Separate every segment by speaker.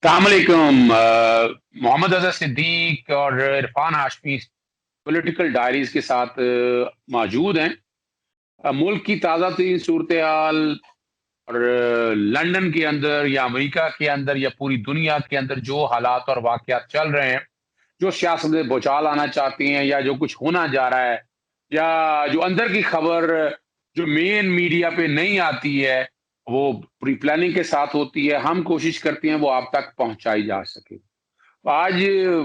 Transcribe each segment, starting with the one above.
Speaker 1: अस्सलामुअलैकुम। मोहम्मद अजहर सिद्दीक और Irfan Hashmi political diaries के साथ मौजूद हैं। मुल्क की ताज़ा तरीन सूरत हाल और लंदन के अंदर या अमेरिका के अंदर या पूरी दुनिया के अंदर जो हालात और वाक़यात चल रहे हैं, जो सियासत में भूचाल आना चाहती हैं या जो कुछ होना जा रहा है, या जो अंदर की खबर जो मेन मीडिया पे नहीं आती है, वो प्री प्लानिंग के साथ होती है। हम कोशिश करते हैं वो आप तक पहुंचाई जा सके। आज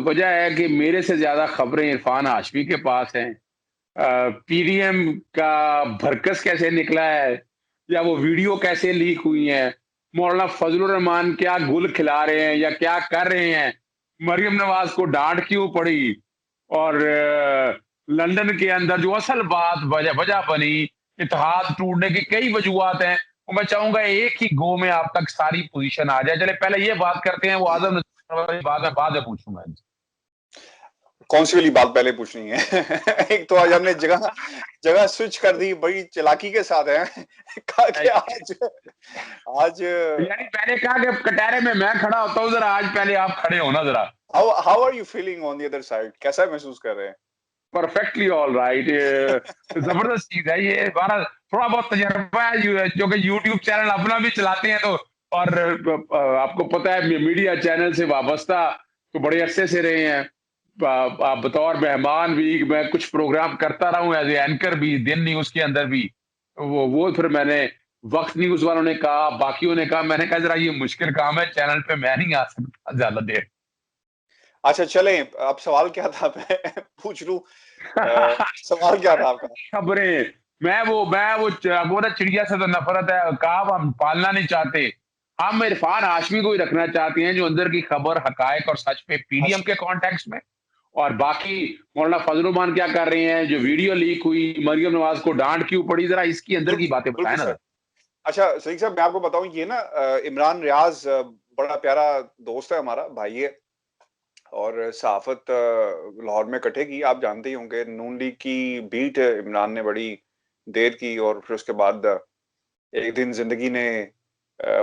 Speaker 1: वजह है कि मेरे से ज्यादा खबरें इरफान हाशमी के पास हैं। पीडीएम का भरकस कैसे निकला है, या वो वीडियो कैसे लीक हुई है, मौलाना फजलुर रहमान क्या गुल खिला रहे हैं या क्या कर रहे हैं, मरियम नवाज को डांट क्यों पड़ी, और लंदन के अंदर जो असल बात वजह वजह बनी, इत्तेहाद टूटने की कई वजूहत हैं। और मैं चाहूंगा एक ही गो में आप तक सारी पोजीशन आ जाए। चले पहले ये बात करते हैं, वो आजम नज़ीर वाली बात है बाद में पूछूंगा।
Speaker 2: कौन सी वाली बात पहले पूछनी है? एक तो आज हमने जगह जगह स्विच कर दी, बड़ी चालाकी के साथ है। कहा कि आज आज
Speaker 1: यानी पहले कहा कि कटहरे में मैं खड़ा होता हूँ, जरा आज पहले आप खड़े हो ना जरा।
Speaker 2: How are you feeling on the other side? कैसा महसूस कर रहे हैं?
Speaker 1: Perfectly all right. जबरदस्त चीज है ये। हमारा थोड़ा बहुत तजर्बा है जो कि यूट्यूब चैनल अपना भी चलाते हैं, तो और आपको पता है मीडिया चैनल से वाबस्ता तो बड़े अरसे से रहे हैं। आप बतौर मेहमान भी मैं कुछ प्रोग्राम करता रहा हूँ, एज ए एंकर भी, दिन न्यूज के अंदर भी। वो फिर मैंने वक्त न्यूज वालों ने कहा, बाकियों ने कहा, मैंने कहा जरा ये मुश्किल काम है, चैनल पे मैं नहीं आ सकता ज्यादा देर।
Speaker 2: अच्छा चलें, अब सवाल क्या था? मैं पूछ लूं। सवाल क्या था आपका?
Speaker 1: खबरें। वो ना चिड़िया से तो नफरत है, कहा हम पालना नहीं चाहते। हम इरफान हाशमी को ही रखना चाहते हैं, जो अंदर की खबर, हकायक और सच पे पीडीएम के कॉन्टेक्स्ट में। और बाकी मौलाना फजल रहमान क्या कर रहे हैं, जो वीडियो लीक हुई, मरियम नवाज को डांट क्यों पड़ी, जरा इसकी अंदर की बातें बताएं
Speaker 2: बिल्कुल
Speaker 1: ना।
Speaker 2: सर। अच्छा सलीक साहब, मैं आपको बताऊं, ये ना इमरान रियाज बड़ा प्यारा दोस्त है हमारा, भाई है। और सहाफत लाहौर में कटेगी, आप जानते ही होंगे। नून लीग की बीट इमरान ने बड़ी देर की, और फिर उसके बाद एक दिन जिंदगी ने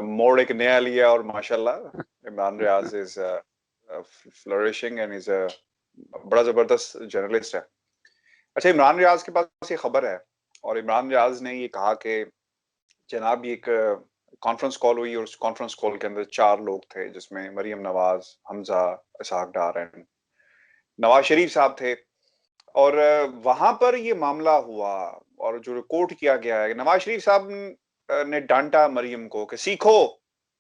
Speaker 2: मोड़ एक नया लिया, और माशाल्लाह Imran Riaz is flourishing and is बड़ा जबरदस्त जर्नलिस्ट है। अच्छा, इमरान रियाज के पास ये खबर है, और इमरान रियाज ने ये कहा कि जनाब ये एक कॉन्फ्रेंस कॉल हुई, और उस कॉन्फ्रेंस कॉल के अंदर 4 लोग थे, जिसमें मरियम नवाज, हमजा, इसहाक डार एंड नवाज शरीफ साहब थे। और वहां पर ये मामला हुआ, और जो रिकॉर्ड किया गया है, नवाज शरीफ साहब ने डांटा मरियम को कि सीखो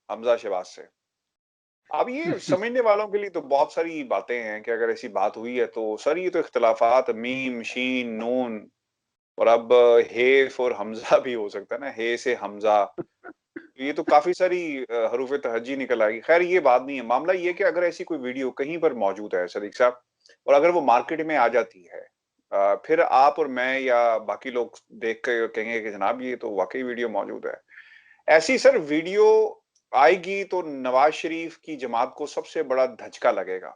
Speaker 2: हमजा शहबाज से। अब ये समझने वालों के लिए तो बहुत सारी बातें हैं कि अगर ऐसी बात हुई है तो सर ये तो इख्तलाफात, मीम शीन नून, और अब हे फॉर हमजा भी हो सकता है ना, हे से हमजा। ये तो काफी सारी हरूफ तहज्जी निकल आएगी। खैर ये बात नहीं है, मामला ये है कि अगर ऐसी कोई वीडियो कहीं पर मौजूद है सदीक साहब, और अगर वो मार्केट में आ जाती है, फिर आप और मैं या बाकी लोग देख के कहेंगे कि जनाब ये तो वाकई वीडियो मौजूद है। ऐसी सर वीडियो आएगी तो नवाज शरीफ की जमात को सबसे बड़ा धचका लगेगा।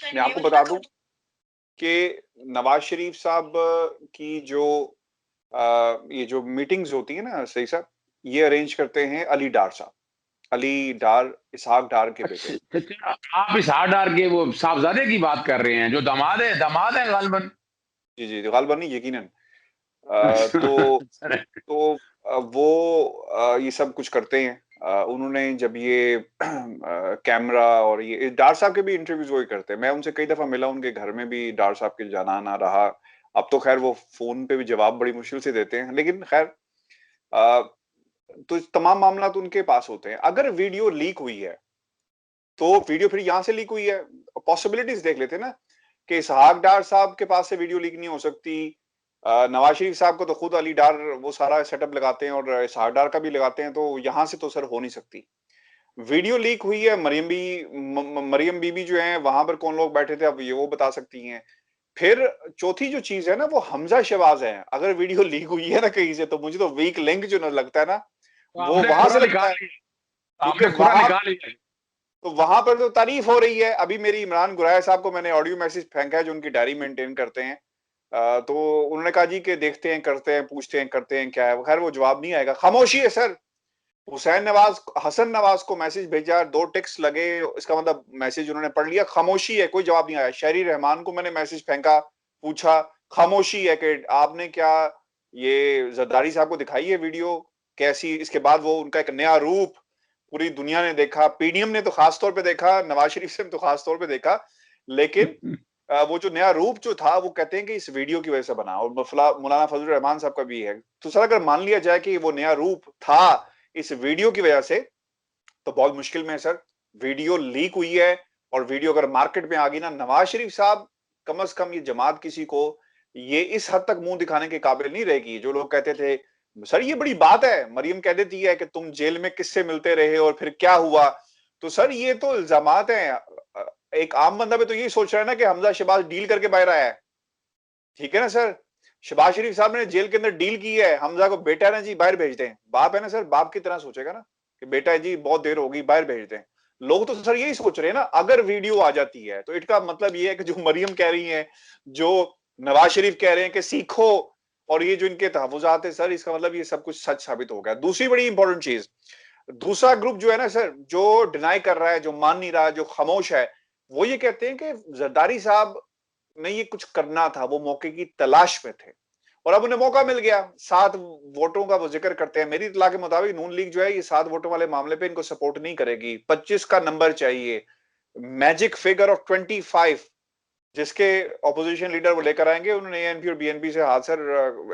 Speaker 2: मैं आपको बता दूं कि नवाज शरीफ साहब की जो ये जो मीटिंग्स होती है ना सही साहब, ये अरेंज करते हैं अली डार साहब, अली डार, इसहाक डार के बेटे।
Speaker 1: अच्छा, आप इस हार डार के वो साहबजादे की बात कर रहे हैं, जो दामाद है गालबन।
Speaker 2: जी जी, गालिबन नहीं, यकीनन। तो वो ये सब कुछ करते हैं। उन्होंने जब ये कैमरा, और ये डार साहब के भी इंटरव्यूज वही करते हैं। मैं उनसे कई दफा मिला, उनके घर में भी डार साहब के जाना आना रहा। अब तो खैर वो फोन पे भी जवाब बड़ी मुश्किल से देते हैं, लेकिन खैर तो तमाम मामला तो उनके पास होते हैं। अगर वीडियो लीक हुई है तो वीडियो फिर यहाँ से लीक हुई है, पॉसिबिलिटीज देख लेते हैं ना, कि इसहाक डार साहब के पास से वीडियो लीक नहीं हो सकती। नवाज शरीफ साहब को तो खुद अली डार वो सारा सेटअप लगाते हैं, और इसहाक डार का भी लगाते हैं, तो यहाँ से तो सर हो नहीं सकती। वीडियो लीक हुई है, मरियम बीबी जो है वहां पर कौन लोग बैठे थे, अब ये वो बता सकती हैं। फिर चौथी जो चीज है ना, वो हमजा शहबाज है। अगर वीडियो लीक हुई है ना कहीं से, तो मुझे तो वीक लिंक जो न लगता है ना,
Speaker 1: तो
Speaker 2: वो
Speaker 1: आपने
Speaker 2: वहां
Speaker 1: खुरा
Speaker 2: से लगता
Speaker 1: निकाल
Speaker 2: है।
Speaker 1: लिया,
Speaker 2: क्योंकि
Speaker 1: आपने खुरा
Speaker 2: वहां
Speaker 1: निकाल लिया।
Speaker 2: तो वहां पर तो तारीफ हो रही है। अभी मेरी इमरान गुराया साहब को मैंने ऑडियो मैसेज फेंका है, जो उनकी डायरी मेंटेन करते हैं। तो उन्होंने कहा जी कि देखते हैं, करते हैं, पूछते हैं, करते हैं क्या है। खैर वो जवाब नहीं आएगा, खामोशी है सर। हुसैन नवाज, हसन नवाज को मैसेज भेजा, 2 टेक्स्ट लगे, इसका मतलब मैसेज उन्होंने पढ़ लिया, खामोशी है, कोई जवाब नहीं आया। शहरी रहमान को मैंने मैसेज फेंका, पूछा, खामोशी है कि आपने क्या ये जरदारी साहब को दिखाई है वीडियो कैसी? इसके बाद वो उनका एक नया रूप पूरी दुनिया ने देखा, पीडीएम ने तो खास तौर पे देखा, नवाज शरीफ से तो खास तौर पे देखा, लेकिन वो जो नया रूप जो था वो कहते हैं कि इस वीडियो की वजह से बना, और मौलाना फजल रहमान साहब का भी है। तो सर अगर मान लिया जाए कि वो नया रूप था इस वीडियो की वजह से, तो बहुत मुश्किल में है सर। वीडियो लीक हुई है और वीडियो अगर मार्केट में आ गई ना, नवाज शरीफ साहब कम से कम ये जमात किसी को ये इस हद तक मुंह दिखाने के काबिल नहीं रहेगी। जो लोग कहते थे सर ये बड़ी बात है, मरियम कह देती है कि तुम जेल में किससे मिलते रहे और फिर क्या हुआ, तो सर ये तो इल्जामात हैं। एक आम बंदा भी तो यही सोच रहा है ना कि हमजा शहबाज डील करके बाहर आया है, ठीक है ना सर। शहबाज शरीफ साहब ने जेल के अंदर डील की है, हमजा को बेटा है ना जी बाहर भेज दें, बाप है ना सर, बाप की तरह सोचेगा ना कि बेटा है जी बहुत देर होगी बाहर भेज दें। लोग तो सर यही सोच रहे हैं ना, अगर वीडियो आ जाती है तो इसका मतलब ये है कि जो मरियम कह रही है, जो नवाज शरीफ कह रहे हैं कि सीखो, और ये जो इनके तहफुजात है सर, इसका मतलब ये सब कुछ सच साबित हो गया। दूसरी बड़ी इंपॉर्टेंट चीज, दूसरा ग्रुप जो है ना सर, जो डिनाई कर रहा है, जो मान नहीं रहा, जो खामोश है, वो ये कहते हैं कि जरदारी साहब नहीं ये कुछ करना था, वो मौके की तलाश में थे और अब उन्हें मौका मिल गया। 7 वोटों का वो जिक्र करते हैं, मेरी इत्तला के मुताबिक नून लीग जो है ये 7 वोटों वाले मामले पे इनको सपोर्ट नहीं करेगी। 25 का नंबर चाहिए, मैजिक फिगर ऑफ 25, जिसके ऑपोजिशन लीडर वो लेकर आएंगे। उन्होंने एएनपी और बीएनपी से हाथ सर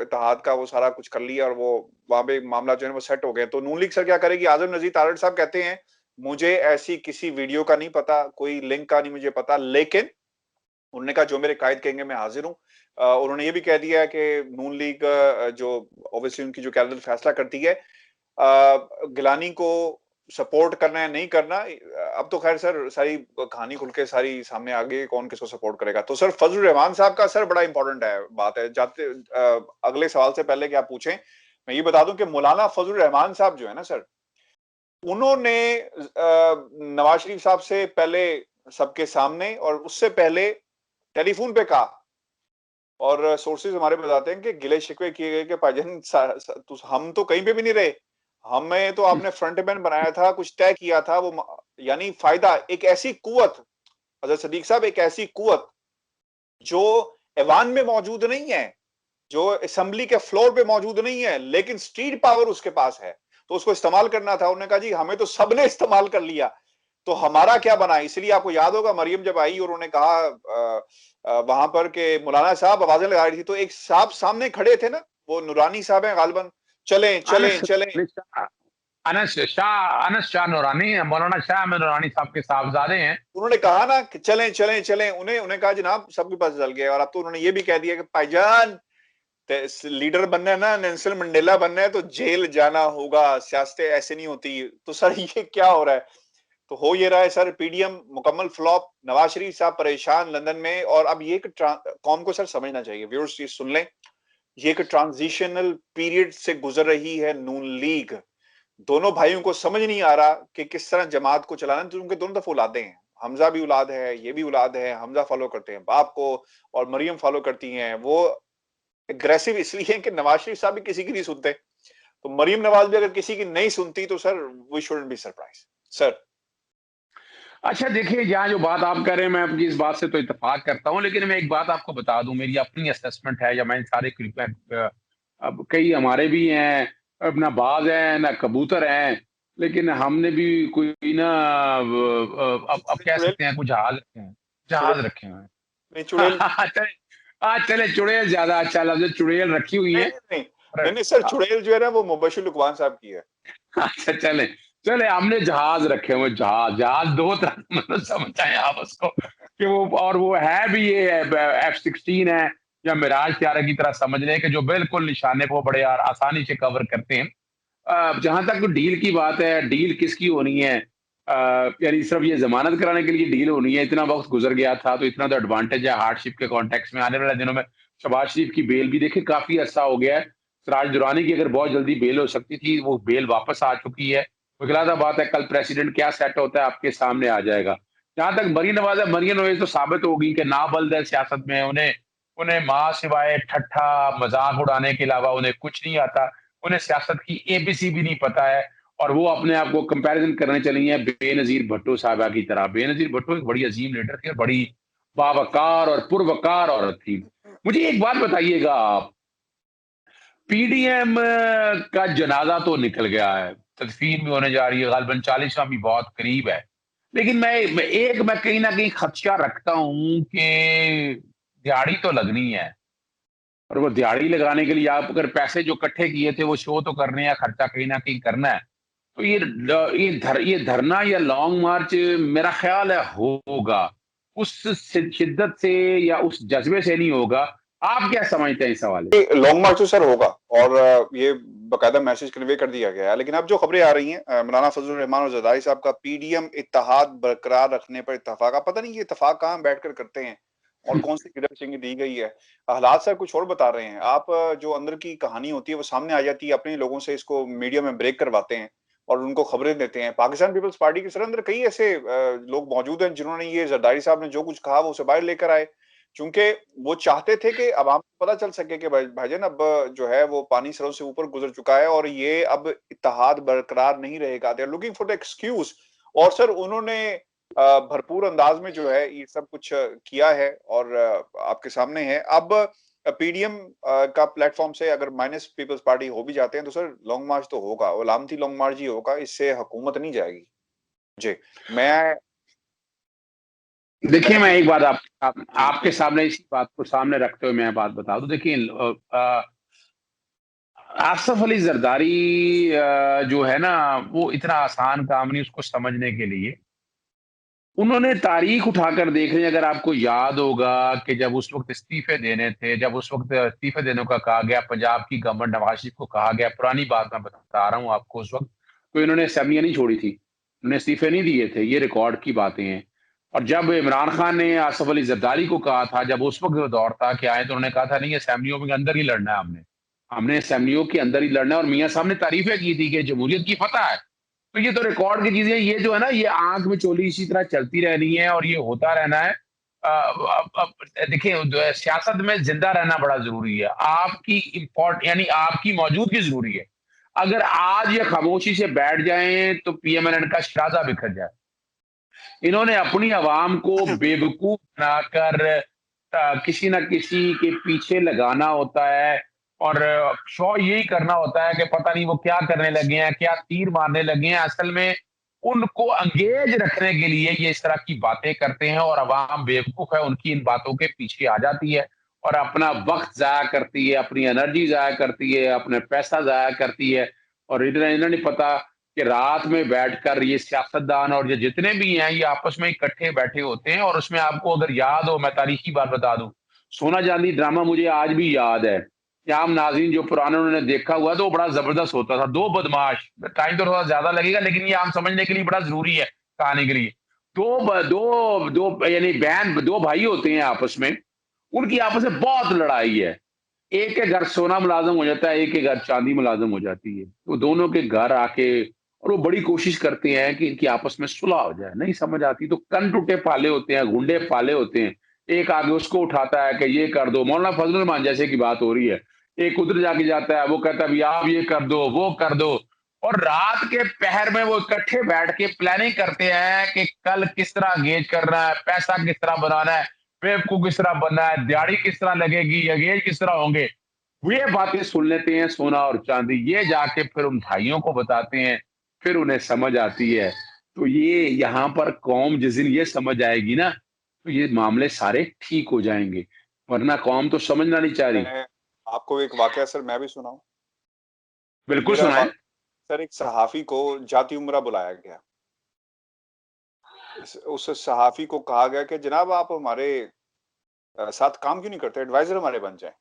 Speaker 2: इत्तेहाद का वो सारा कुछ कर लिया और वो वहां पे मामला जो है वो सेट हो गए। तो नून लीग सर क्या करेगी? आजम नजीर तारड़ साहब कहते हैं मुझे ऐसी किसी वीडियो का नहीं पता, कोई लिंक का नहीं मुझे पता, लेकिन उन्होंने कहा जो मेरे कायद कहेंगे मैं हाजिर हूं। उन्होंने ये भी कह दिया है कि नून लीग जो ऑब्वियसली उनकी जो कैबिनेट फैसला करती है, गिलानी को सपोर्ट करना है नहीं करना, अब तो खैर सर सारी कहानी खुल के सारी सामने आ गई, कौन किसको सपोर्ट करेगा। तो सर फजल रहमान साहब का सर बड़ा इंपॉर्टेंट है बात है। जाते अगले सवाल से पहले कि आप पूछें, मैं ये बता दूं कि मौलाना फजल रहमान साहब जो है ना सर, उन्होंने नवाज शरीफ साहब से पहले सबके सामने और उससे पहले टेलीफोन पे कहा, और सोर्सेज हमारे बताते हैं कि गिले शिकवे किए गए कि भाईजान हम तो कहीं पे भी नहीं रहे, हमें तो आपने फ्रंटमैन बनाया था, कुछ तय किया था वो, यानी फायदा एक ऐसी कुवत, हजरत सदीक साहब एक ऐसी कुवत जो ऐवान में मौजूद नहीं है, जो असेंबली के फ्लोर पे मौजूद नहीं है, लेकिन स्ट्रीट पावर उसके पास है, तो उसको इस्तेमाल करना था। उन्होंने कहा जी हमें तो सबने इस्तेमाल कर लिया, तो हमारा क्या बना। इसलिए आपको याद होगा मरियम जब आई और उन्होंने कहा वहां पर के मौलाना साहब आवाजें लगा रही थी, तो एक साहब सामने खड़े थे ना, वो नूरानी साहब हैं गालिबन, चलें चलें
Speaker 1: अनस
Speaker 2: चलें।
Speaker 1: अनस शाह नूरानी, मौलाना शाह अहमद नूरानी साहब के साहबजादे हैं।
Speaker 2: उन्होंने कहा ना कि चलें चलें चलें, उन्हें उन्हें कहा जनाब सबके पास चल गया। और अब तो उन्होंने ये भी कह दिया कि भाईजान लीडर बनना है ना, नेल्सन मंडेला बनना है तो जेल जाना होगा, सियासतें ऐसे नहीं होती। तो सर ये क्या हो रहा है? तो हो ये रहा है सर, पीडीएम मुकम्मल फ्लॉप, नवाज शरीफ साहब परेशान लंदन में। और अब ये कौम को सर समझना चाहिए, व्यूअर्स ये सुन लें, ये एक ट्रांजिशनल पीरियड से गुजर रही है नून लीग। दोनों भाइयों को समझ नहीं आ रहा कि किस तरह जमात को चलाना है। तो उनके दोनों तरफ औलादे हैं, हमजा भी औलाद है, ये भी औलाद है। हमजा फॉलो करते हैं बाप को और मरियम फॉलो करती हैं। वो एग्रेसिव इसलिए है कि नवाज शरीफ साहब भी किसी की नहीं सुनते, तो मरियम नवाज भी अगर किसी की नहीं सुनती तो sir we shouldn't be surprise sir.
Speaker 1: अच्छा देखिए, यहाँ जो बात आप कह रहे हैं मैं आपकी इस बात से तो इत्तेफाक करता हूँ, लेकिन मैं एक बात आपको बता दूं, मेरी अपनी असेसमेंट है, या मैं सारे अब कई हमारे भी हैं, अब ना बाज हैं ना कबूतर हैं, लेकिन हमने भी कोई ना अब कह
Speaker 2: चुड़ैल,
Speaker 1: सकते हैं कुछ जहाज रखे हैं, जहाज
Speaker 2: चुड़ैल
Speaker 1: रखे हुए
Speaker 2: नहीं, चुड़ैल
Speaker 1: हैं। चले, चले चुड़ैल ज्यादा अच्छा लफ्ज है, चुड़ैल रखी हुई
Speaker 2: नहीं
Speaker 1: है।
Speaker 2: नहीं नहीं नहीं नहीं सर, चुड़ैल जो है ना वो मुबशिर लुकमान साहब की है।
Speaker 1: अच्छा चले, चले हमने जहाज रखे हुए, जहाज जहाज दो तरह मतलब समझ आए आप उसको कि वो, और वो है भी ये F-16 है या मिराज त्यारा की तरह समझ लें कि जो बिल्कुल निशाने को बड़े आसानी से कवर करते हैं। जहां तक डील की बात है, डील किसकी होनी है? यानी सिर्फ ये जमानत कराने के लिए डील होनी है? इतना वक्त गुजर गया था तो इतना तो एडवांटेज है हार्डशिप के कॉन्टेक्स्ट में। आने वाले दिनों में शहबाज शरीफ की बेल भी देखिए काफी अरसा हो गया है, सिराज दुरानी की अगर बहुत जल्दी बेल हो सकती थी, वो बेल वापस आ चुकी है। मुखलादा बात है, कल प्रेसिडेंट क्या सेट होता है आपके सामने आ जाएगा। जहां तक मरीन नवाज है, मरीन नवाज तो साबित होगी कि नाबल्द है सियासत में, उन्हें उन्हें माँ सिवाय ठट्ठा मजाक उड़ाने के अलावा उन्हें कुछ नहीं आता, उन्हें सियासत की एबीसी भी नहीं पता है। और वो अपने आप को कंपैरिजन करने चली हैं बेनज़ीर भुट्टो साहिबा की तरह। बेनज़ीर भुट्टो एक बड़ी अजीम लीडर थी और बड़ी बावकार और पुरवकार औरत थी। मुझे एक बात बताइएगा आप, पीडीएम का जनाजा तो निकल गया है, तदफीन भी होने जा रही है, ग़ालिबन 40वां भी बहुत करीब है। लेकिन मैं कहीं न कहीं खदशा रखता हूँ कि दिहाड़ी तो लगनी है और वो दिहाड़ी लगाने के लिए आप अगर पैसे जो इकट्ठे किए थे, वो शो तो करने हैं, खर्चा कहीं न कहीं करना है। तो ये धरना या लॉन्ग मार्च मेरा ख़्याल है होगा। उस शिद्दत से या उस जज़्बे से नहीं होगा। आप क्या समझते हैं इस हवाले से?
Speaker 2: लॉन्ग मार्च तो सर होगा और ये बाकायदा मैसेज कन्वे कर दिया गया है। लेकिन अब जो खबरें आ रही हैं मौलाना फजलुर रहमान और जरदारी साहब का पीडीएम इत्तेहाद बरकरार रखने पर इत्तेफाक, आप पता नहीं ये इत्तेफाक कहाँ बैठकर करते हैं और कौन सी गिरफ्त सिंह दी गई है। हालात सर कुछ और बता रहे हैं। आप जो अंदर की कहानी होती है वो सामने आ जाती है, अपने लोगों से इसको मीडिया में ब्रेक करवाते हैं और उनको खबरें देते हैं। पाकिस्तान पीपल्स पार्टी के सर अंदर कई ऐसे लोग मौजूद हैं जिन्होंने ये जरदारी साहब ने जो कुछ कहा वो उसे बाहर लेकर आए, क्योंकि वो चाहते थे कि अवाम को पता चल सके कि भाईजान अब जो है वो पानी सरों से ऊपर गुजर चुका है और ये अब इत्तेहाद बरकरार नहीं रहेगा। They are looking for the excuse. और सर उन्होंने भरपूर अंदाज में जो है ये सब कुछ किया है और आपके सामने है। अब पीडीएम का प्लेटफॉर्म से अगर माइनस पीपल्स पार्टी हो भी जाते हैं तो सर लॉन्ग मार्च तो होगा, अलामती लॉन्ग मार्च ही होगा, इससे हुकूमत नहीं जाएगी। जी, मैं
Speaker 1: देखिए,
Speaker 2: मैं
Speaker 1: मैं
Speaker 2: भी
Speaker 1: एक बात
Speaker 2: जी
Speaker 1: आपके सामने इसी बात को सामने रखते हुए मैं बात बता दूँ। देखिए आसिफ अली ज़रदारी जो है ना, वो इतना आसान काम नहीं उसको समझने के लिए। उन्होंने तारीख उठाकर देख ली, अगर आपको याद होगा कि जब उस वक़्त इस्तीफ़े देने थे, जब उस वक़्त इस्तीफ़े देने का कहा गया, पंजाब की गवर्नमेंट नवाज़ शरीफ को कहा गया, पुरानी बात मैं बता रहा हूँ आपको उस वक़्त, तो इन्होंने असेंबलियाँ नहीं छोड़ी थी। उन्होंने इस्तीफ़े नहीं दिए थे, ये रिकॉर्ड की बातें हैं। और जब इमरान खान ने आसिफ अली ज़रदारी को कहा था, जब उस वक़्त दौर था कि आएँ, तो उन्होंने कहा था नहीं असेंबलियों के अंदर ही लड़ना है हमने। हमने असेंबलियों के अंदर ही लड़ना है और मियाँ साहब ने तारीफ़ें की थी कि जमहूरियत की फ़तह है। तो ये तो रिकॉर्ड की चीज़ें, ये जो है ना, ये आँख में चोली इसी तरह चलती रहनी है और ये होता रहना है। अब देखिए, जो है सियासत में ज़िंदा रहना बड़ा ज़रूरी है। आपकी यानी आपकी मौजूदगी ज़रूरी है। अगर आज ये खामोशी से बैठ जाएँ तो पीएमएलएन का शिराज़ा बिखर जाए। इन्होंने अपनी आवाम को बेवकूफ़ बनाकर किसी न किसी के पीछे लगाना होता है और शो यही करना होता है कि पता नहीं वो क्या करने लगे हैं, क्या तीर मारने लगे हैं। असल में उनको एंगेज रखने के लिए ये इस तरह की बातें करते हैं और आवाम बेवकूफ़ है, उनकी इन बातों के पीछे आ जाती है और अपना वक़्त ज़ाया करती है, अपनी एनर्जी ज़ाया करती है, अपना पैसा ज़ाया करती है और इन्हें इन्हें नहीं पता कि रात में बैठकर ये सियासतदान और ये जितने भी हैं, ये आपस में इकट्ठे बैठे होते हैं। और उसमें आपको अगर याद हो, मैं तारीखी बात बता दूँ, सोना चांदी ड्रामा मुझे आज भी याद है। कि आम नाज़रीन जो पुराने उन्होंने देखा हुआ है, तो वो बड़ा ज़बरदस्त होता था। 2 बदमाश, टाइम तो थोड़ा ज़्यादा लगेगा लेकिन ये आम समझने के लिए बड़ा ज़रूरी है, कहानी के लिए। 2 यानी बहन 2 भाई होते हैं आपस में, उनकी आपस में बहुत लड़ाई है। एक के घर सोना मुलाज़िम हो जाता है, एक के घर चाँदी मुलाज़िम हो जाती है। तो दोनों के घर आके और वो बड़ी कोशिश करते हैं कि इनकी आपस में सुलह हो जाए, नहीं समझ आती तो कन-टूटे पाले होते हैं, गुंडे पाले होते हैं। एक आगे उसको उठाता है कि ये कर दो, मौलाना फज़लुर रहमान जैसे की बात हो रही है। एक उधर जाके जाता है, वो कहता है, भई आप ये कर दो, वो कर दो और रात के पहर में वो इकट्ठे बैठ के प्लानिंग करते हैं कि कल किस तरह गेज करना है, पैसा किस तरह बनाना है, बेवकूफ किस तरह बनना है, दिहाड़ी किस तरह लगेगी, एंगेज किस तरह होंगे। ये बातें सुन लेते हैं सोना और चांदी, ये जाके फिर उन भाइयों को बताते हैं, फिर उन्हें समझ आती है। तो ये यहाँ पर कौम जिस दिन ये समझ आएगी ना, तो ये मामले सारे ठीक हो जाएँगे, वरना कौम तो समझना नहीं चाह रही।
Speaker 2: मैं आपको एक वाकया सर मैं भी सुनाऊँ?
Speaker 1: बिल्कुल
Speaker 2: मेरा
Speaker 1: सुनाएँ।
Speaker 2: सर एक सहाफ़ी को जाती उम्रा बुलाया गया। उस सहाफ़ी को कहा गया कि जनाब आप हमारे साथ काम क्यों नहीं करते? एडवाइज़र हमारे बन जाएँ।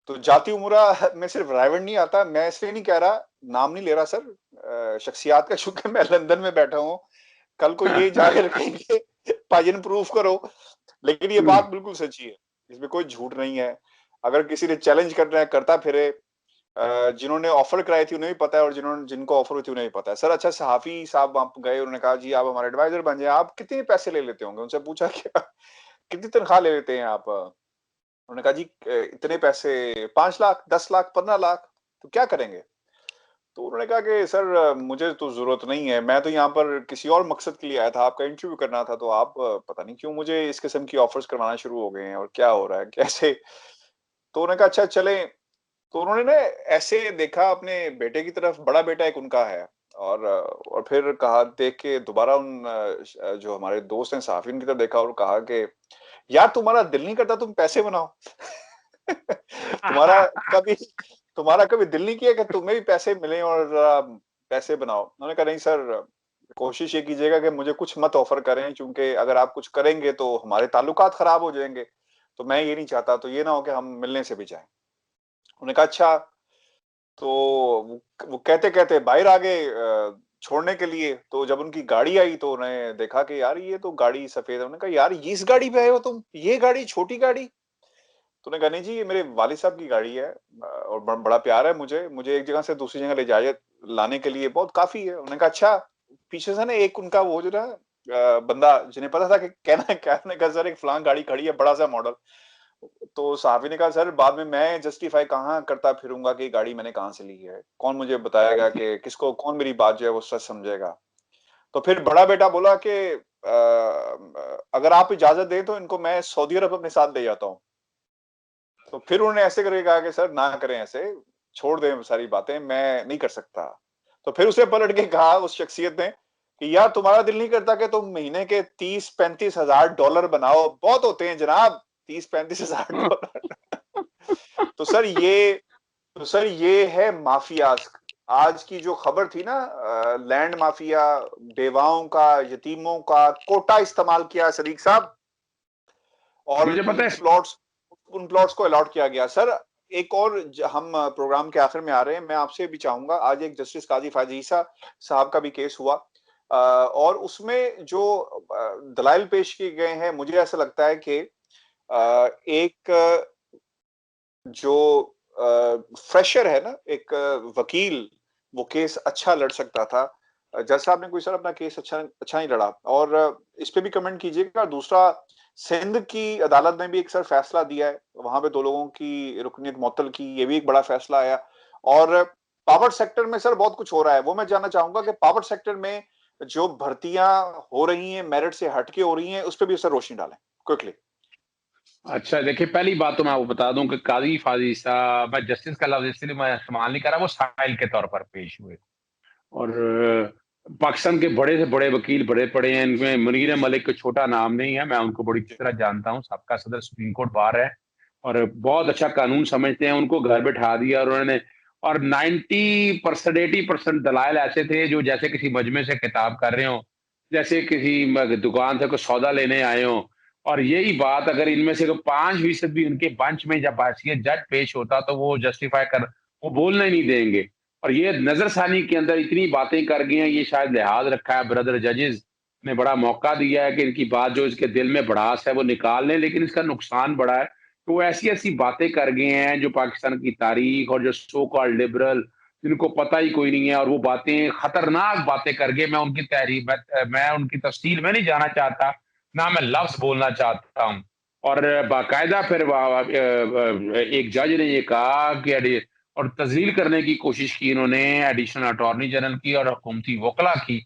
Speaker 2: तो जाती उम्रा में सिर्फ ड्राइवर नहीं आता, मैं इसलिए नहीं कह रहा, नाम नहीं ले रहा सर शख्सियत का, चूँकि मैं लंदन में बैठा हूँ। कल को ये जाके रखेंगे भाईजान प्रूफ करो, लेकिन ये बात बिल्कुल सच्ची है, इसमें कोई झूठ नहीं है। अगर किसी ने चैलेंज करना है करता फिरे, जिन्होंने ऑफर कराई थी उन्हें भी पता है और जिनको ऑफर हुई थी उन्हें भी पता है। सर अच्छा सहाफ़ी साहब वहाँ गए, उन्होंने कहा जी आप हमारे एडवाइज़र बन जाएँ, आप कितने पैसे ले लेते होंगे? उनसे पूछा क्या कितनी तनख्वाह ले लेते हैं आप? उन्होंने कहा जी इतने पैसे 5 लाख, 10 लाख, 15 लाख, तो क्या करेंगे? तो उन्होंने कहा कि सर मुझे तो ज़रूरत नहीं है, मैं तो यहाँ पर किसी और मकसद के लिए आया था, आपका इंटरव्यू करना था, तो आप पता नहीं क्यों मुझे इस किस्म की ऑफ़र्स करवाना शुरू हो गए हैं और क्या हो रहा है, कैसे? तो उन्होंने कहा अच्छा चलें, तो उन्होंने ना ऐसे देखा अपने बेटे की तरफ, बड़ा बेटा एक उनका है और फिर कहा देख के दोबारा जो हमारे दोस्त हैं सहाफ़ी उनकी तरफ देखा और कहा कि यार तुम्हारा दिल नहीं करता तुम पैसे बनाओ? तुम्हारा कभी तुम्हारा कभी दिल नहीं किया कि तुम्हें भी पैसे मिलें और पैसे बनाओ? उन्होंने कहा नहीं सर, कोशिश ये कीजिएगा कि मुझे कुछ मत ऑफ़र करें क्योंकि अगर आप कुछ करेंगे तो हमारे ताल्लुकात ख़राब हो जाएँगे। तो मैं ये नहीं चाहता, तो ये ना हो कि हम मिलने से भी जाएँ। उन्होंने कहा अच्छा, तो वो कहते-कहते बाहर आ गए छोड़ने के लिए, तो जब उनकी गाड़ी आई तो उन्हें देखा कि यार ये तो गाड़ी सफ़ेद है। उन्होंने कहा यार ये इस गाड़ी पे आए हो तुम? ये गाड़ी, छोटी गाड़ी? तो उन्होंने कहा नहीं जी ये मेरे वालिद साहब की गाड़ी है और बड़ा प्यार है मुझे एक जगह से दूसरी जगह ले जाए लाने के लिए बहुत काफ़ी है। उन्होंने कहा अच्छा, पीछे से ना एक उनका वो जो ना बंदा जिन्हें पता था कि कहना क्या है, उन्होंने कहा सर एक फलान गाड़ी खड़ी है, बड़ा-सा मॉडल। तो साहबी ने कहा सर बाद में मैं जस्टिफाई कहाँ करता फिरूँगा कि ये गाड़ी मैंने कहाँ से ली है? कौन मुझे बताएगा कि किसको कौन मेरी बात जो है वो सच समझेगा? तो फिर बड़ा बेटा बोला कि अगर आप इजाज़त दें तो इनको मैं सऊदी अरब अपने साथ ले जाता हूँ। तो फिर उन्होंने ऐसे करके कहा कि सर ना करें ऐसे, छोड़ दें सारी बातें, मैं नहीं कर सकता। तो फिर उसने पलट के कहा उस शख्सियत ने कि यार तुम्हारा दिल नहीं करता कि तुम महीने के 30-35 हज़ार डॉलर बनाओ? बहुत होते हैं जनाब 30-35 हज़ार डॉलर। तो सर ये तो सर ये है माफियाज़। आज की जो खबर थी ना लैंड माफिया, बेवाओं का, यतीमों का कोटा इस्तेमाल किया सदीक साहब और
Speaker 1: मुझे पता है।
Speaker 2: उन प्लॉट्स को अलॉट किया गया। सर एक और हम प्रोग्राम के आखिर में आ रहे हैं, मैं आपसे भी चाहूँगा आज एक जस्टिस काज़ी फ़ायज़ ईसा साहब का भी केस हुआ और उसमें जो दलाइल पेश किए गए हैं, मुझे ऐसा लगता है कि एक जो फ्रेशर है ना, एक वकील, वो केस अच्छा लड़ सकता था। जज साहब ने कोई सर अपना केस अच्छा नहीं लड़ा और इस पे भी कमेंट कीजिएगा। दूसरा, सिंध की अदालत ने भी एक सर फैसला दिया है, वहाँ पे 2 लोगों की रुकनियत मुअत्तल की, ये भी एक बड़ा फैसला आया और पावर सेक्टर में सर बहुत कुछ हो रहा है। वो मैं जानना चाहूँगा कि पावर सेक्टर में जो भर्तियाँ हो रही हैं, मेरिट से हट के हो रही हैं, उस पे भी सर रोशनी डालें, क्विकली।
Speaker 1: अच्छा देखिए, पहली बात तो मैं आपको बता दूं कि काजी फाजी साहब, मैं जस्टिस का लफ्ज़ इसलिए मैं इस्तेमाल नहीं कर रहा, वो साहिल के तौर पर पेश हुए और पाकिस्तान के बड़े से बड़े वकील बड़े पड़े हैं। इनमें मुनीर मलिक कोई छोटा नाम नहीं है, मैं उनको बड़ी अच्छी तरह जानता हूँ, साबका सदर सुप्रीम कोर्ट बार है और बहुत अच्छा कानून समझते हैं। उनको घर बैठा दिया और उन्होंने और 90% 80% दलाइल ऐसे थे जो जैसे किसी मजमे से किताब कर रहे हों, जैसे किसी दुकान से कोई सौदा लेने आए हों। और यही बात अगर इनमें से कोई 5% भी उनके बेंच में जब हैसियत जज पेश होता तो वो जस्टिफाई कर वो बोलने नहीं देंगे। और ये नज़रसानी के अंदर इतनी बातें कर गए हैं, ये शायद लिहाज रखा है ब्रदर जजेस ने, बड़ा मौका दिया है कि इनकी बात जो इसके दिल में भड़ास है वो निकाल लें, लेकिन इसका नुकसान बड़ा है। तो वो ऐसी-ऐसी बातें कर गए हैं जो पाकिस्तान की तारीख और जो सो कॉल्ड लिबरल जिनको पता ही कोई नहीं है, और वो बातें खतरनाक बातें कर गए। मैं उनकी तफसील में नहीं जाना चाहता, ना मैं लफ्ज़ बोलना चाहता हूँ। और बाकायदा फिर एक जज ने ये कहा कि और तज़लील करने की कोशिश की इन्होंने एडिशनल अटॉर्नी जनरल की और हुकूमती वकला की।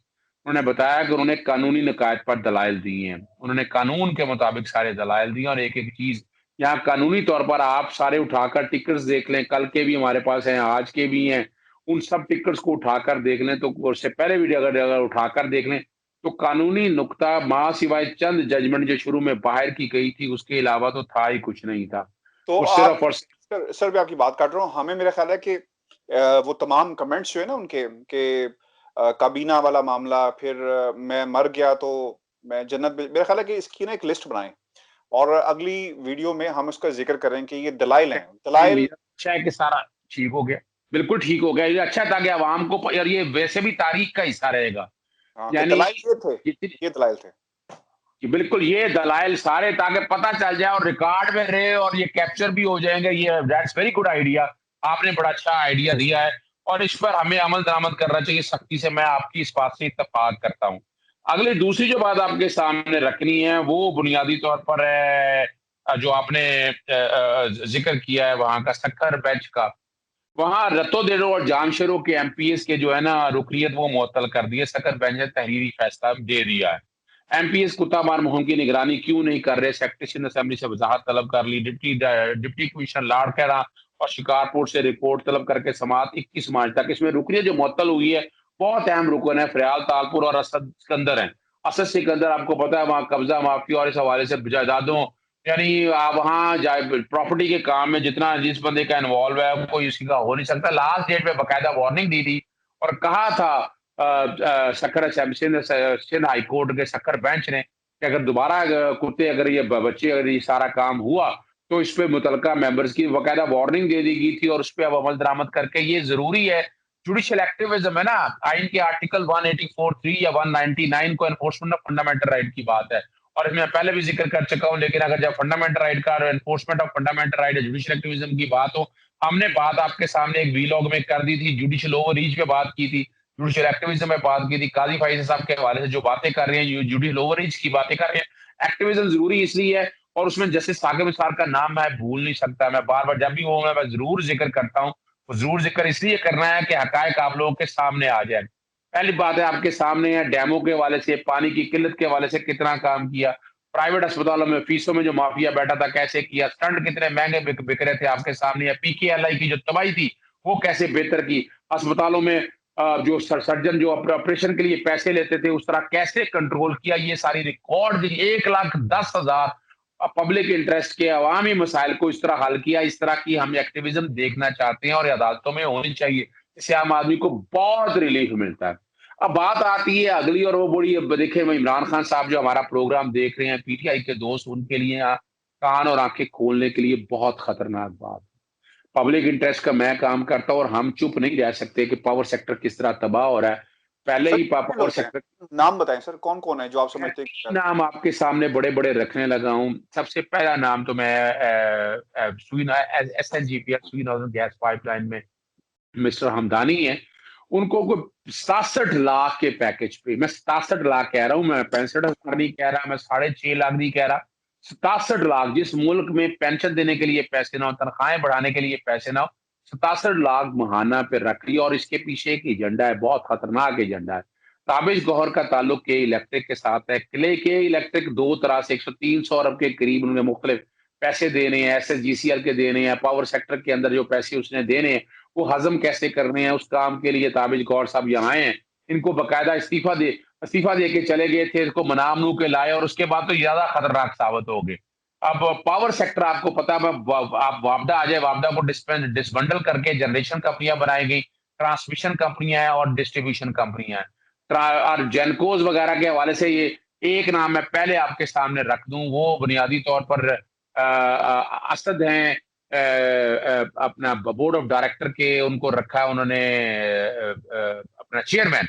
Speaker 1: उन्होंने बताया कि उन्होंने कानूनी निकायत पर दलाइल दिए हैं। उन्होंने कानून के मुताबिक सारे दलाइल दिए और एक-एक चीज़ यहाँ कानूनी तौर पर आप सारे उठाकर टिकट्स देख लें, कल के भी हमारे पास हैं, आज के भी हैं। उन सब टिकट्स को उठाकर देख लें तो उससे पहले भी अगर अगर उठाकर देख लें, तो कानूनी नुक्ता माँ सिवाय चंद जजमेंट जो शुरू में बाहर की गई थी, उसके अलावा तो था ही कुछ नहीं था।
Speaker 2: तो
Speaker 1: वो
Speaker 2: आप
Speaker 1: सिर्फ़ और
Speaker 2: सर मैं आपकी बात काट रहा हूँ। हमें मेरा ख़्याल है कि वो तमाम कमेंट्स जो है ना उनके कि काबीना वाला मामला, फिर मैं मर गया तो मैं जन्नत में, मेरा ख़्याल है कि इसकी ना एक लिस्ट बनाएँ और अगली वीडियो में हम उसका ज़िक्र करें कि ये दलाइल हैं।
Speaker 1: नहीं
Speaker 2: दलाइल
Speaker 1: भैया, अच्छा है कि सारा ठीक हो गया। बिल्कुल ठीक हो गया। ये अच्छा था कि अवाम को और ये वैसे भी तारीख का हिस्सा रहेगा।
Speaker 2: हाँ, कि
Speaker 1: यानी
Speaker 2: दलाइल ये थे,
Speaker 1: जितनी
Speaker 2: ये दलाइल थे।
Speaker 1: कि बिल्कुल ये दलाइल सारे ताकि पता चल जाए और रिकॉर्ड में रहे और ये कैप्चर भी हो जाएँगे। ये दैट्स वेरी गुड आइडिया। आपने बड़ा अच्छा आइडिया दिया है और इस पर हमें अमल दरामद करना चाहिए सख्ती से। मैं आपकी इस बात से इत्तेफ़ाक करता हूँ। अगली दूसरी जो बात आपके सामने रखनी है वो बुनियादी तौर पर है जो आपने ज़िक्र किया है वहाँ का सक्कर बेंच का। वहाँ रत्तो और जानशेरों के एमपीएस के जो है ना रुकनियत वो मुअत्तल कर दी है। सकर बेंच ने तहरीरी फैसला दे दिया है। एमपीएस कुत्तामार मुहिम की निगरानी क्यों नहीं कर रहे? सेक्रेटरी ने असेंबली से वजाहत तलब कर ली। डिप्टी कमिश्नर लाड़खेड़ा और शिकारपुर से रिपोर्ट तलब करके समाअत 21 मार्च तक। इसमें रुकनियत जो मुअत्तल हुई है, बहुत अहम रुकन है, फ़रियाल तालपुर और असद सिकंदर हैं। असद सिकंदर आपको पता है वहाँ कब्ज़ा माफिया और इस हवाले से जायदादों यानी वहाँ प्रॉपर्टी के काम में जितना जिस बंदे का इन्वॉल्व है कोई उसी का हो नहीं सकता। लास्ट डेट पे बकायदा वार्निंग दी थी और कहा था सक्खर सिंध हाई कोर्ट के सक्खर बेंच ने कि अगर दोबारा कुत्ते अगर ये बच्चे अगर ये सारा काम हुआ तो इस पे मुतलका मेंबर्स की बकायदा वार्निंग दे दी गई थी और उस पर अब अमल दरामद करके ये जरूरी है। जुडिशियल एक्टिविज्म है ना, आइन के आर्टिकल 184(3) या 199 को एनफोर्समेंट ऑफ फंडामेंटल राइट की बात है। और इसमें पहले भी जिक्र कर चुका हूं, लेकिन अगर जब फंडामेंटल राइट का enforcement of fundamental right judicial activism की बात हो, हमने बात आपके सामने एक वीलॉग में कर दी थी, जुडिशियल ओवर रीच पे बात की थी, जुडिशियल एक्टिविज्म में बात की थी। काजी फाइज साहब के हवाले से जो बातें कर रहे हैं, जुडिशियल ओवर रीच की बातें कर रहे हैं। एक्टिविज्म जरूरी इसलिए है और उसमें जस्टिस साकिब निसार का नाम मैं भूल नहीं सकता। मैं बार बार जब भी वो मैं जरूर जिक्र करता हूँ, जरूर जिक्र इसलिए करना है कि हकायक आप लोगों के सामने आ जाए। पहली बात है आपके सामने है डैमों के हवाले से, पानी की किल्लत के हवाले से कितना काम किया, प्राइवेट अस्पतालों में फीसों में जो माफिया बैठा था कैसे किया, स्टंट कितने महंगे बिक रहे थे आपके सामने है, पीकेएलआई की जो तबाही थी वो कैसे बेहतर की, अस्पतालों में जो सर्जन जो ऑपरेशन के लिए पैसे लेते थे उस तरह कैसे कंट्रोल किया, ये सारी रिकॉर्ड 1,10,000 पब्लिक इंटरेस्ट के अवामी मसाइल को इस तरह हल किया। इस तरह की हम एक्टिविज्म देखना चाहते हैं और अदालतों में होनी चाहिए। इससे आम आदमी को बहुत रिलीफ मिलता है। अब बात आती है अगली और वो बड़ी, अब देखिए इमरान खान साहब जो हमारा प्रोग्राम देख रहे हैं, पीटीआई के दोस्त, उनके लिए कान और आंखें खोलने के लिए बहुत खतरनाक बात। पब्लिक इंटरेस्ट का मैं काम करता हूँ और हम चुप नहीं रह सकते कि पावर सेक्टर किस तरह तबाह हो रहा है। पहले
Speaker 2: सर
Speaker 1: ही
Speaker 2: कितने
Speaker 1: पावर
Speaker 2: लोग हैं?
Speaker 1: सेक्टर
Speaker 2: नाम बताएं सर, कौन-कौन है जो आप
Speaker 1: मैं
Speaker 2: समझते हैं कि
Speaker 1: 3 नाम आपके सामने बड़े-बड़े रखने लगा हूँ। सबसे पहला नाम तो मैं एसएनजीपीएल स्वीन नॉर्दर्न गैस पाइपलाइन में मिस्टर हमदानी हैं। उनको कोई 67 लाख के पैकेज पे, मैं 67 लाख कह रहा हूँ, मैं 65,000 नहीं कह रहा, मैं 6.5 लाख नहीं कह रहा, 67 लाख। जिस मुल्क में पेंशन देने के लिए पैसे ना हो, तनख्वाहें बढ़ाने के लिए पैसे ना हो, 67 लाख महाना पे रख लिया और इसके पीछे एक एजेंडा है, बहुत खतरनाक एजेंडा है। ताबिश गौहर का ताल्लुक के इलेक्ट्रिक के साथ है। क्ले के इलेक्ट्रिक 2 तरह से 100-300 अरब के करीब उन्होंने मुख्तलिफ पैसे देने हैं, एसएसजीसीएल के देने हैं, पावर सेक्टर के अंदर जो पैसे उसने देने हैं वो हजम कैसे करने हैं, उस काम के लिए ताबिश गौर साहब यहाँ आए हैं। इनको बकायदा इस्तीफा दे के चले गए थे, इसको मना मनू के लाए और उसके बाद तो ज्यादा खतरनाक साबित हो गए। अब पावर सेक्टर आपको पता है, आप वापडा आ जाए, वापडा को डिसबंडल करके जनरेशन कंपनियां बनाई गई, ट्रांसमिशन कंपनियां हैं और डिस्ट्रीब्यूशन कंपनियां हैं। और जेनकोज वगैरह के हवाले से ये एक नाम मैं पहले आपके सामने रख दूं, वो बुनियादी तौर पर असद हैं, अपना बोर्ड ऑफ डायरेक्टर के उनको रखा है उन्होंने अपना चेयरमैन।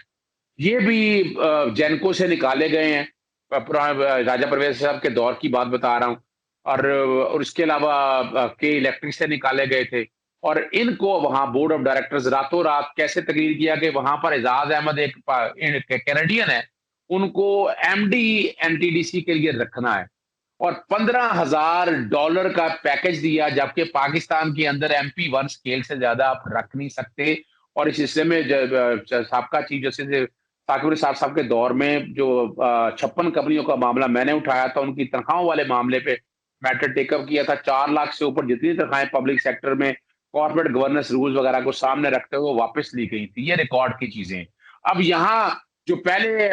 Speaker 1: ये भी जेनको से निकाले गए हैं। राजा परवेज साहब के दौर की बात बता रहा हूँ। और इसके अलावा के इलेक्ट्रिक से निकाले गए थे और इनको वहां बोर्ड ऑफ डायरेक्टर्स रातों रात कैसे तकरीर किया कि वहां पर एजाज अहमद एक कैनेडियन है, उनको एमडी एनटीडीसी के लिए रखना है और $15,000 का पैकेज दिया, जबकि पाकिस्तान के अंदर MP1 स्केल से ज्यादा आप रख नहीं सकते। और इस हिस्से में साबका चीफ जस्टिस साकिब निसार साहब के दौर में जो 56 कंपनियों का मामला मैंने उठाया था, उनकी तनख्वाहों वाले मामले पे मैटर टेकअप किया था। 4 लाख से ऊपर जितनी तनख्वाहें पब्लिक सेक्टर में कॉर्पोरेट गवर्नेंस रूल्स वगैरह को सामने रखते हुए वापस ली गई थी। ये रिकॉर्ड की चीजें। अब यहाँ जो पहले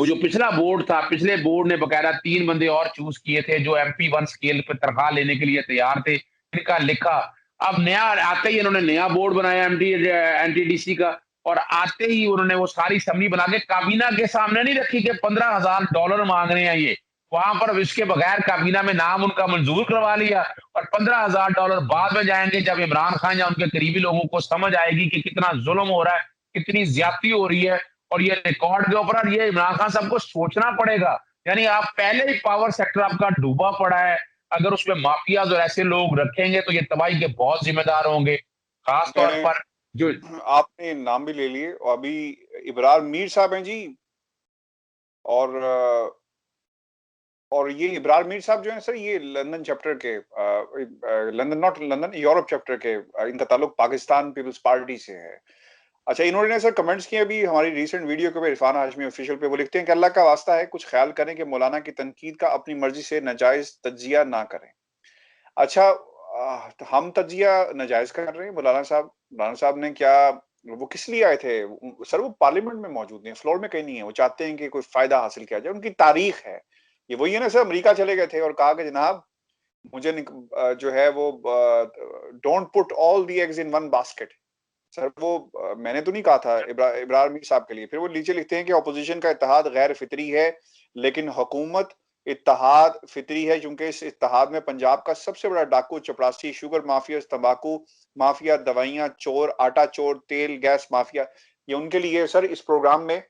Speaker 1: जो पिछला बोर्ड था, पिछले बोर्ड ने बकायदा 3 बंदे और चूज किए थे जो MP1 स्केल पे तनख्वाह लेने के लिए तैयार थे, इनका लिखा। अब नया आते ही इन्होंने नया बोर्ड बनाया एनटीडीसी का और आते ही उन्होंने वो सारी समरी बना के काबीना के सामने नहीं रखी कि $15,000 मांग रहे हैं ये। वहां पर इसके बगैर काबीना में नाम उनका मंजूर करवा लिया और $15,000 बाद में जाएंगे जब इमरान खान या उनके करीबी लोगों को समझ आएगी कि कितना जुल्म हो रहा है, कितनी ज्यादती हो रही है और ये रिकॉर्ड के ऊपर ये इमरान खान साहब को सोचना पड़ेगा। यानी आप पहले ही पावर सेक्टर आपका डूबा पड़ा है, अगर उसमें माफियाज और ऐसे लोग रखेंगे तो ये तबाही के बहुत जिम्मेदार होंगे। खास तौर
Speaker 2: मैंने
Speaker 1: पर जो
Speaker 2: आपने नाम भी ले लिए और अभी इबरार मीर साहब हैं जी और और ये इब्रार मीर साहब जो हैं सर, ये लंदन चैप्टर के London not London Europe chapter के, इनका ताल्लुक पाकिस्तान पीपल्स पार्टी से है। अच्छा, इन्होंने सर कमेंट्स किए अभी हमारी रीसेंट वीडियो के ऊपर, इरफान हाशमी ऑफिशियल पे। वो लिखते हैं कि अल्लाह का वास्ता है कुछ ख्याल करें कि मौलाना की तनकीद का अपनी मर्जी से नाजायज तज्जिया ना करें। अच्छा, तो हम तज्जिया नाजायज कर रहे हैं? मौलाना साहब ने क्या, वो किस लिए आए थे सर? वो पार्लियामेंट में मौजूद नहीं है, फ्लोर में कहीं नहीं है। वो चाहते हैं कि कोई फायदा हासिल किया जाए, उनकी तारीख है ये। वही है ना सर, अमेरिका चले गए थे और कहा कि जनाब मुझे जो है वो don't put all the eggs in one basket. Sir वो मैंने तो नहीं कहा था इब्रार मीर साहब के लिए। फिर वो नीचे लिखते हैं कि अपोजिशन का इत्तेहाद गैर फितरी है, लेकिन हुकूमत इत्तेहाद फितरी है, क्योंकि इस इत्तेहाद में पंजाब का सबसे बड़ा डाकू, चपरासी, शुगर माफिया, तंबाकू माफिया, दवाइयां चोर, आटा चोर, तेल गैस माफिया, ये उनके लिए सर इस प्रोग्राम में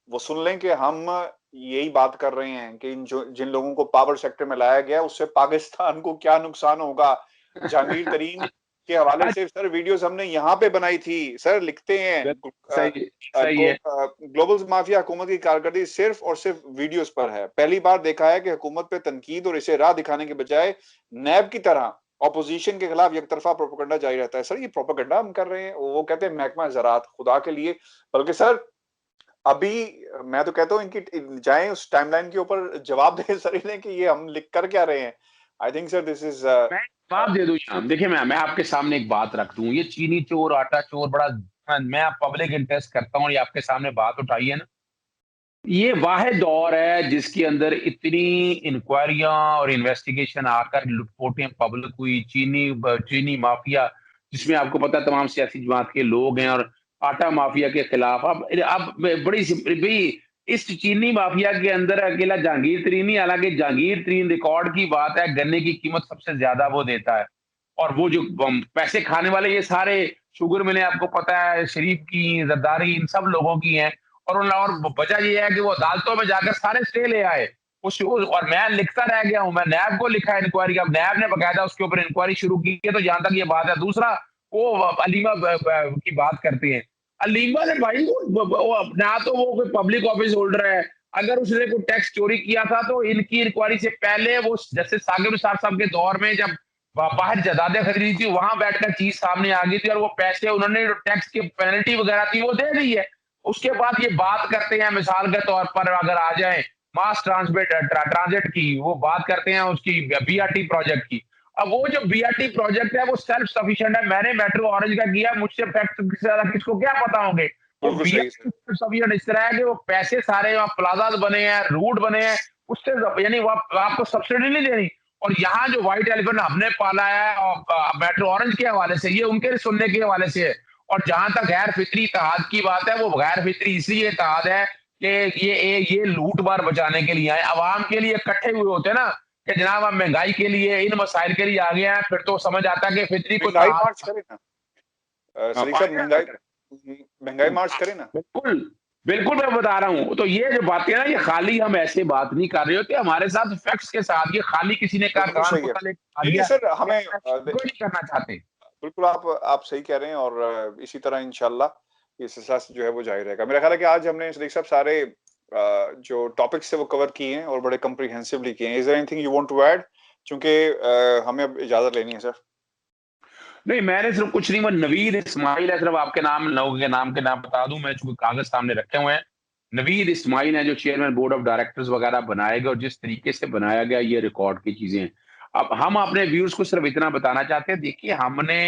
Speaker 2: वो सुन लें कि हम यही बात कर रहे हैं कि जिन लोगों को पावर सेक्टर में लाया गया उससे पाकिस्तान को क्या नुकसान होगा। जहांगीर तरीन के हवाले से सर वीडियोस हमने यहाँ पे बनाई थी। सर लिखते हैं
Speaker 1: सही सही है।
Speaker 2: ग्लोबल माफिया हुकूमत की कारकर्दगी सिर्फ और सिर्फ वीडियोस पर है। पहली बार देखा है कि हुकूमत पे तनकीद और इसे राह दिखाने के बजाय नैब की तरह ऑपोजिशन के खिलाफ एक तरफा प्रोपेगेंडा जारी रहता है। सर ये प्रोपेगेंडा हम कर रहे हैं, वो कहते हैं महकमा ज़राअत, खुदा के लिए। बल्कि सर अभी मैं तो कहता हूँ इनकी जाएं उस टाइमलाइन के ऊपर, जवाब दें सर इन्हें कि ये हम लिख कर क्या रहे हैं। I think sir this is
Speaker 1: मैं जवाब दे दूं यहाँ, देखिए मैं आपके सामने एक बात रख दूं, ये चीनी चोर आटा चोर बड़ा, मैं पब्लिक इंटरेस्ट करता हूँ, ये आपके सामने बात उठाई है ना, ये वाहिद दौर है जिसके अंदर इतनी इंक्वायरियां और इन्वेस्टिगेशन आकर लुटपोटें पब्लिक हुई, चीनी माफिया जिसमें आपको पता है तमाम सियासी जमात के लोग हैं, और आटा माफिया के खिलाफ अब बड़ी भाई इस चीनी माफिया के अंदर अकेला जहांगीर तरीन ही, हालांकि जहांगीर तरीन रिकॉर्ड की बात है, गन्ने की कीमत सबसे ज्यादा वो देता है, और वो जो पैसे खाने वाले ये सारे शुगर मिलें आपको पता है, शरीफ की, जरदारी, इन सब लोगों की हैं। और वजह ये है कि वो अदालतों में जाकर सारे स्टे ले आए और मैं लिखता रह गया हूं, मैं नैब को लिखा इंक्वायरी का, नैब ने बकायदा उसके ऊपर इंक्वायरी शुरू की है। तो जहां तक ये बात है, दूसरा वो अलीमा की बात करते हैं, अलीमा ने भाई ना तो वो कोई पब्लिक ऑफिस होल्डर है, अगर उसने कोई टैक्स चोरी किया था तो इनकी इंक्वायरी से पहले वो जैसे साकिब निसार साहब के दौर में जब बाहर जदादे खरीदी थी, वहां बैठकर चीज सामने आ गई थी, और वो पैसे उन्होंने टैक्स की पेनल्टी वगैरह थी वो दे दी है। उसके बाद ये बात करते हैं, मिसाल के तौर पर अगर आ जाए मास ट्रांजिट की, वो बात करते हैं उसकी बीआरटी प्रोजेक्ट की। अब वो जो बीआरटी प्रोजेक्ट है वो सेल्फ सफिशिएंट है, मैंने मेट्रो ऑरेंज का किया, मुझसे फैक्ट ज्यादा किसको क्या पता होंगे। वो
Speaker 2: बिल्कुल सही
Speaker 1: बीआरटी सफिशिएंट इस तरह है कि वो पैसे सारे वहाँ प्लाजा बने हैं, रूट बने हैं, उससे यानी वो आपको सब्सिडी नहीं देनी। और यहाँ जो व्हाइट एलिफेंट हमने पाला है मेट्रो ऑरेंज के हवाले से, ये उनके सुनने के हवाले से है। और जहां तक गैर फितरी इत्तेहाद की बात है, वो गैर फितरी इसलिए इत्तेहाद है कि ये लूट मार बचाने के लिए आए, अवाम के लिए इकट्ठे हुए होते हैं ना, कि जनाब हम महंगाई के लिए, इन मसाइल के लिए आ गए हैं, फिर तो समझ आता है कि फितरी को
Speaker 2: महंगाई मार्च करें ना। सलीम साहब महंगाई महंगाई मार्च करें ना।
Speaker 1: बिल्कुल बिल्कुल मैं बता रहा हूँ। तो ये जो बातें ना, ये खाली हम ऐसे बात नहीं कर रहे होते, हमारे साथ फैक्ट्स के साथ, ये खाली किसी ने कहा
Speaker 2: बिल्कुल
Speaker 1: कान
Speaker 2: सही है।
Speaker 1: कुत्ता लेके खा
Speaker 2: नहीं नहीं
Speaker 1: लिया,
Speaker 2: सर, हमें
Speaker 1: कोई नहीं करना चाहते।
Speaker 2: बिल्कुल आप सही कह रहे हैं, और इसी तरह इंशाल्लाह ये सिलसिला जो है वो जारी रहेगा। मेरा ख्याल है कि आज हमने सदीक साहब सारे जो टॉपिक्स थे वो कवर किए हैं और बड़े कम्प्रिहेंसिवली किए हैं। Is there anything you want to add? क्योंकि हमें अब इजाजत लेनी है सर।
Speaker 1: नहीं, मैंने सिर्फ कुछ नहीं, वो नवीद इस्माइल है, सिर्फ आपके नाम, लोगों के नाम बता दूं, मैं चूंकि कागज सामने रखे हुए हैं। नवीद इस्माइल है जो चेयरमैन बोर्ड ऑफ डायरेक्टर्स वगैरह बनाएगा, और जिस तरीके से बनाया गया ये रिकॉर्ड की चीजें हैं। अब हम अपने व्यूअर्स को सिर्फ इतना बताना चाहते हैं, देखिए हमने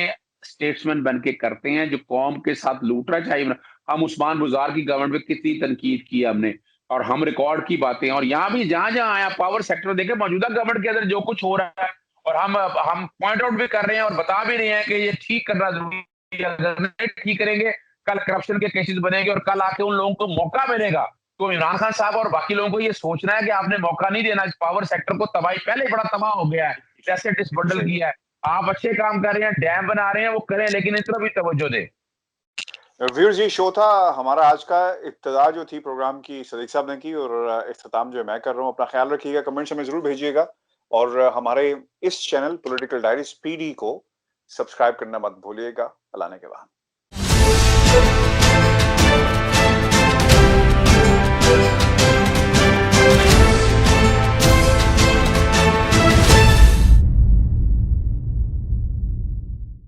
Speaker 1: स्टेट्समैन बन के करते हैं जो कौम के साथ लूट रहा है। हम उस्मान बुजार की गवर्नमेंट पे कितनी तनकीद की है हमने, और हम रिकॉर्ड की बातें, और यहाँ भी जहां जहां आया पावर सेक्टर देखे, मौजूदा गवर्नमेंट के अंदर जो कुछ हो रहा है, और हम पॉइंट आउट भी कर रहे हैं और बता भी रहे हैं कि ये ठीक करना जरूरी है, अगर नहीं ठीक करेंगे कल करप्शन के केसेस बनेंगे, और कल आके उन लोगों को मौका मिलेगा। तो इमरान खान साहब और बाकी लोगों को ये सोचना है कि आपने मौका नहीं देना, इस पावर सेक्टर को तबाही, पहले ही बड़ा तबाह हो गया है, जैसे डिसबंडल किया है। आप अच्छे काम कर रहे हैं, डैम बना रहे हैं, वो करें, लेकिन इस तरफ भी तवज्जो दें।
Speaker 2: व्यूअर्स ये शो था हमारा आज का। इब्तिदा जो थी प्रोग्राम की सदीक साहब ने की, और इख्तिताम जो मैं कर रहा हूँ। अपना ख्याल रखिएगा, कमेंट्स हमें जरूर भेजिएगा, और हमारे इस चैनल पॉलिटिकल डायरीज पीडी को सब्सक्राइब करना मत भूलिएगा। अल्लाह ने के बाद।